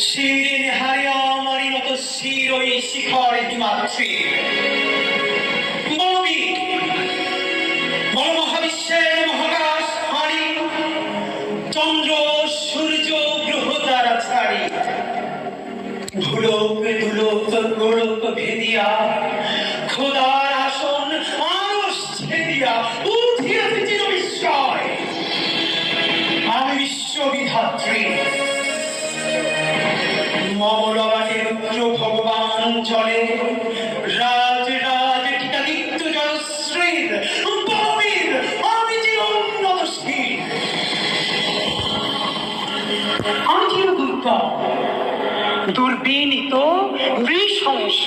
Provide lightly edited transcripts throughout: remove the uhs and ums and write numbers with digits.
শিরে নেহারে আমারই মতো শির ওই শিখর হিমাদ্রি বলবি বড় মহাবিশ্বের মহাকাশ হারি চন্দ্র সূর্য গ্রহ তারা ছাড়ি ভুলোক দুলোক গোলক ভেদিয়া খোদার আসন আরশ ছেদিয়া উঠিয়াছে চির বিস্ময় আমি বিশ্ববিধাত্রী মমলবাটের উচ্চ ভগবান চলে রাজ রাজ টিকাদিত্য জয়শ্রীর বলবীর আমি চির উন্নতশীল আমি চির দুর্গম দুর্বিনীত নৃশংস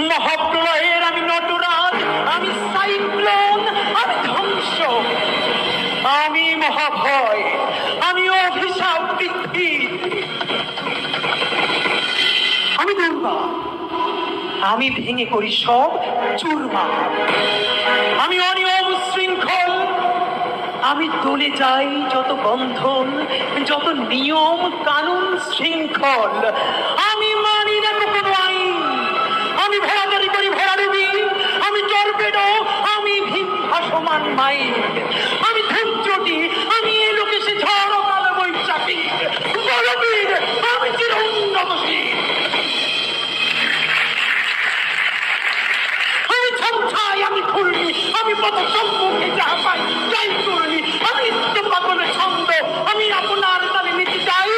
মহাপ্রলয়ের আমি নটরাজ আমি সাইক্লোন আমি ধ্বংস আমি মহাভয় আমি অভিশাপ পৃথ্বী আমি দুর্গা আমি ভেঙে করি সব চুরমার আমি অনিয়ম শৃঙ্খল আমি দলে যাই যত বন্ধন যত নিয়ম কানুন শৃঙ্খল আমি মানি না কোনো আইন আমি ভেড়াদারি করি ভেড়ারুবি আমি টর্পেডো আমি ভীম ভাসমান মাইন আমি ধূমচটি আমি এ লোকে সে ঝড় কালো বৈশাখী বলবীর আমি চির উন্নতশীল আমি ঝঞ্ঝাই আমি ঘূর্ণি আমি পথ সম্মুখে যা পাই যাই করলি আমি নিত্য পাগল ছন্দ আমি আপনার তালে নিতে যাই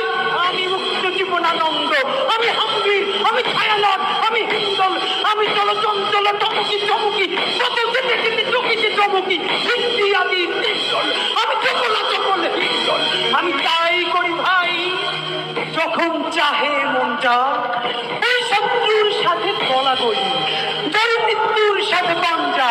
আমি মুক্ত জীবনানন্দ আমি হাম্বির আমি ছায়ানট আমি হিন্দল আমি চলচঞ্চল চমকি চমকি কত যেতে যেতে চকিতে চমকি হিন্দি আদি হিন্দল আমি চকলা চকল হিন্দল আমি তাই করি ভাই যখন চাহে মনটা ওই শত্রুর সাথে গলা গলি মৃত্যুর সাথে পাঞ্জা